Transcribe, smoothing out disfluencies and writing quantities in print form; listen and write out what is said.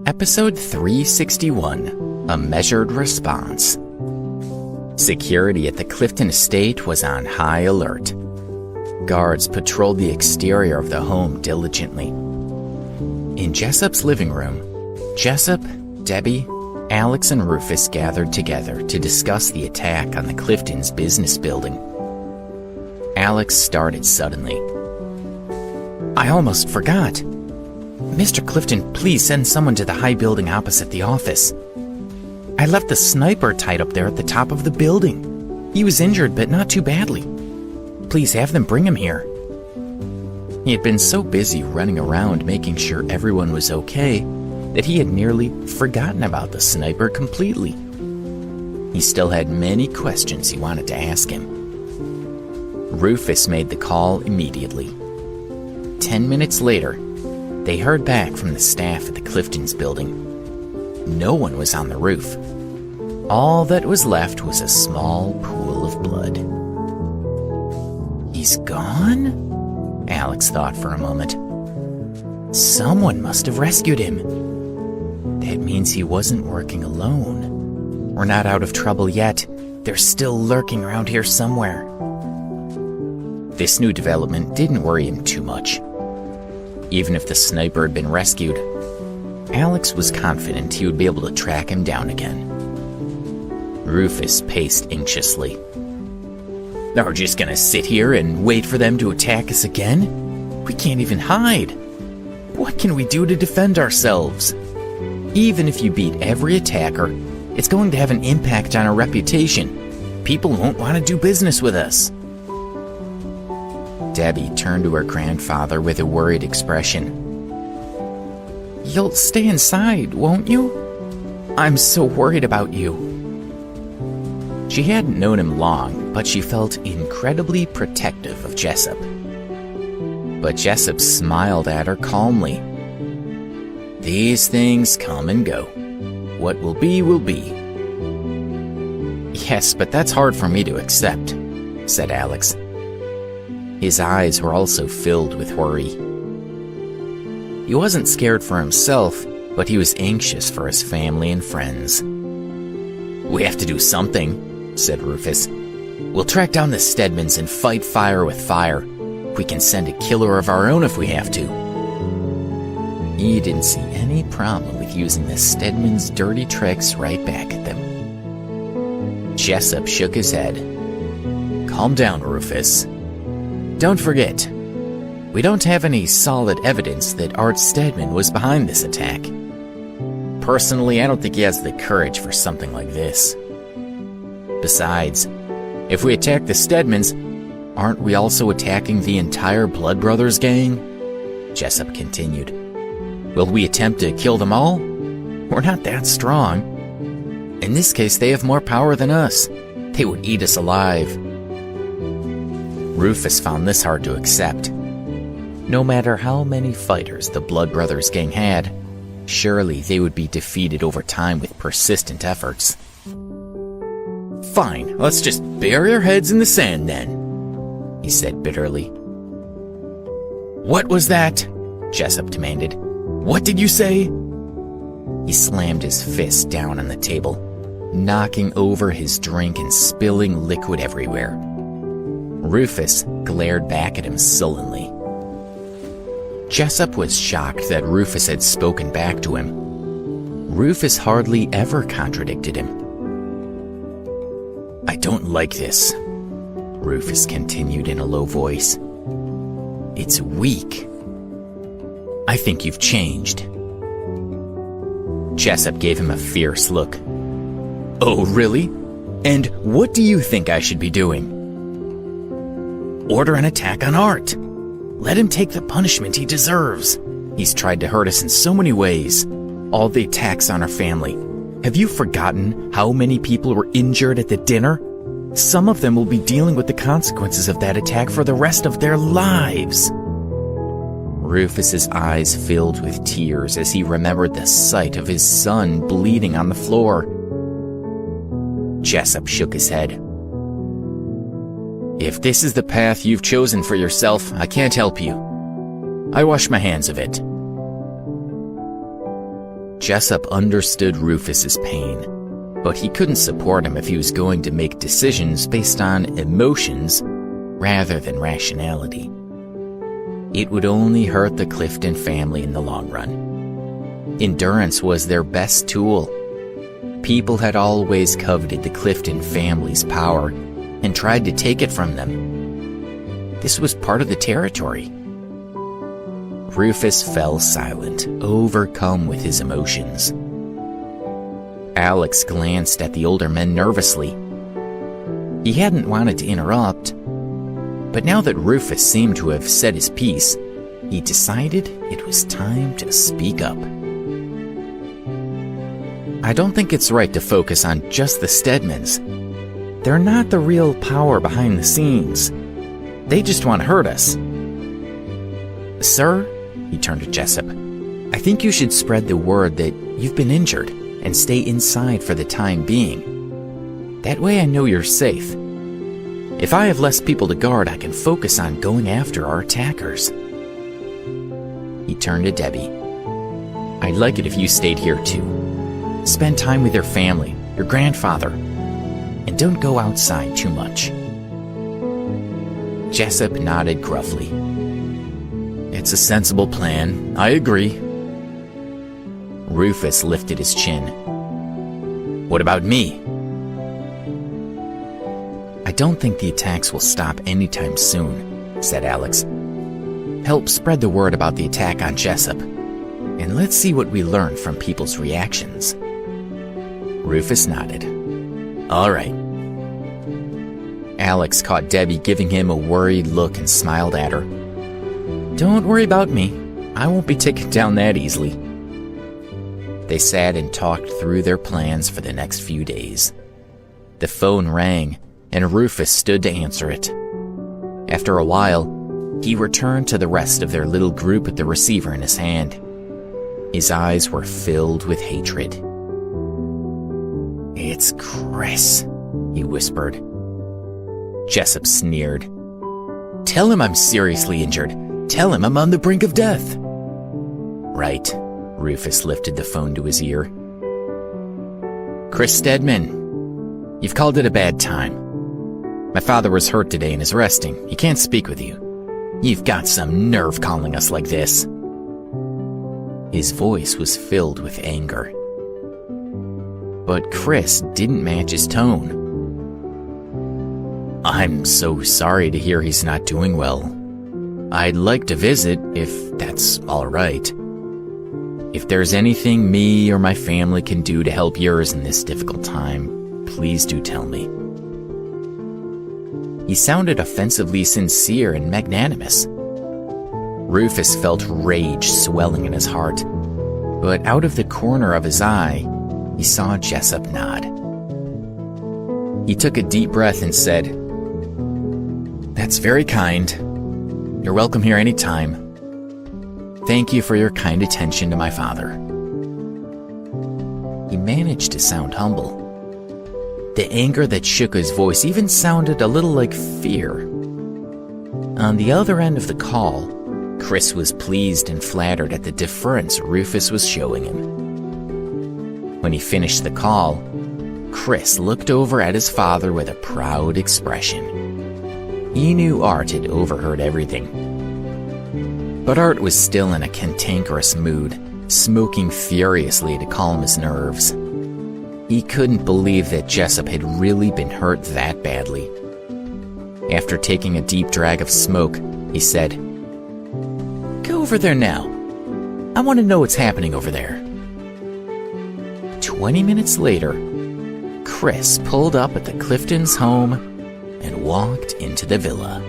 Episode 361, A Measured Response. Security at the Clifton estate was on high alert. Guards patrolled the exterior of the home diligently. In Jessup's living room, Jessup, Debbie, Alex, and Rufus gathered together to discuss the attack on the Clifton's business building. Alex started suddenly. I almost forgot. Mr. Clifton, please send someone to the high building opposite the office. I left the sniper tied up there at the top of the building. He was injured, but not too badly. Please have them bring him here. He had been so busy running around making sure everyone was okay that he had nearly forgotten about the sniper completely. He still had many questions he wanted to ask him. Rufus made the call immediately. 10 minutes later, they heard back from the staff at the Clifton's building. No one was on the roof. All that was left was a small pool of blood. He's gone? Alex thought for a moment. Someone must have rescued him. That means he wasn't working alone. We're not out of trouble yet. They're still lurking around here somewhere. This new development didn't worry him too much. Even if the sniper had been rescued, Alex was confident he would be able to track him down again. Rufus paced anxiously. Are we just gonna sit here and wait for them to attack us again? We can't even hide. What can we do to defend ourselves? Even if you beat every attacker, it's going to have an impact on our reputation. People won't want to do business with us. Debbie turned to her grandfather with a worried expression. You'll stay inside, won't you? I'm so worried about you. She hadn't known him long, but she felt incredibly protective of Jessup. But Jessup smiled at her calmly. These things come and go. What will be, will be. Yes, but that's hard for me to accept, said Alex. His eyes were also filled with worry. He wasn't scared for himself, but he was anxious for his family and friends. We have to do something, said Rufus. We'll track down the Stedmans and fight fire with fire. We can send a killer of our own if we have to. He didn't see any problem with using the Stedmans' dirty tricks right back at them. Jessup shook his head. Calm down, Rufus. Don't forget, we don't have any solid evidence that Art Stedman was behind this attack. Personally, I don't think he has the courage for something like this. Besides, if we attack the Stedmans, aren't we also attacking the entire Blood Brothers gang? Jessup continued. Will we attempt to kill them all? We're not that strong. In this case, they have more power than us. They would eat us alive. Rufus found this hard to accept. No matter how many fighters the Blood Brothers gang had, surely they would be defeated over time with persistent efforts. Fine, let's just bury our heads in the sand then, he said bitterly. What was that? Jessup demanded. What did you say? He slammed his fist down on the table, knocking over his drink and spilling liquid everywhere. Rufus glared back at him sullenly. Jessup was shocked that Rufus had spoken back to him. Rufus hardly ever contradicted him. I don't like this, Rufus continued in a low voice. It's weak. I think you've changed. Jessup gave him a fierce look. Oh, really? And what do you think I should be doing? Order an attack on Art. Let him take the punishment he deserves. He's tried to hurt us in so many ways. All the attacks on our family. Have you forgotten how many people were injured at the dinner? Some of them will be dealing with the consequences of that attack for the rest of their lives. Rufus's eyes filled with tears as he remembered the sight of his son bleeding on the floor. Jessup shook his head. If this is the path you've chosen for yourself, I can't help you. I wash my hands of it. Jessup understood Rufus's pain, but he couldn't support him if he was going to make decisions based on emotions rather than rationality. It would only hurt the Clifton family in the long run. Endurance was their best tool. People had always coveted the Clifton family's power and tried to take it from them. This was part of the territory. Rufus fell silent, overcome with his emotions. Alex glanced at the older men nervously. He hadn't wanted to interrupt, but now that Rufus seemed to have said his piece, he decided it was time to speak up. I don't think it's right to focus on just the Stedmans. They're not the real power behind the scenes. They just want to hurt us. Sir, he turned to Jessup, I think you should spread the word that you've been injured and stay inside for the time being. That way I know you're safe. If I have less people to guard, I can focus on going after our attackers. He turned to Debbie. I'd like it if you stayed here too. Spend time with your family, your grandfather, and don't go outside too much. Jessup nodded gruffly. It's a sensible plan. I agree. Rufus lifted his chin. What about me? I don't think the attacks will stop anytime soon, said Alex. Help spread the word about the attack on Jessup, and let's see what we learn from people's reactions. Rufus nodded. All right. Alex caught Debbie giving him a worried look and smiled at her. Don't worry about me. I won't be taken down that easily. They sat and talked through their plans for the next few days. The phone rang, and Rufus stood to answer it. After a while, he returned to the rest of their little group with the receiver in his hand. His eyes were filled with hatred. It's Chris, he whispered. Jessup sneered. Tell him I'm seriously injured. Tell him I'm on the brink of death. Right. Rufus lifted the phone to his ear. Chris Stedman, you've called it a bad time. My father was hurt today and is resting. He can't speak with you. You've got some nerve calling us like this. His voice was filled with anger. But Chris didn't match his tone. I'm so sorry to hear he's not doing well. I'd like to visit, if that's all right. If there's anything me or my family can do to help yours in this difficult time, please do tell me. He sounded offensively sincere and magnanimous. Rufus felt rage swelling in his heart, but out of the corner of his eye, he saw Jessup nod. He took a deep breath and said, That's very kind. You're welcome here any time. Thank you for your kind attention to my father. He managed to sound humble. The anger that shook his voice even sounded a little like fear. On the other end of the call, Chris was pleased and flattered at the deference Rufus was showing him. When he finished the call, Chris looked over at his father with a proud expression. He knew Art had overheard everything. But Art was still in a cantankerous mood, smoking furiously to calm his nerves. He couldn't believe that Jessup had really been hurt that badly. After taking a deep drag of smoke, he said, Go over there now. I want to know what's happening over there. 20 minutes later, Chris pulled up at the Cliftons' home and walked into the villa.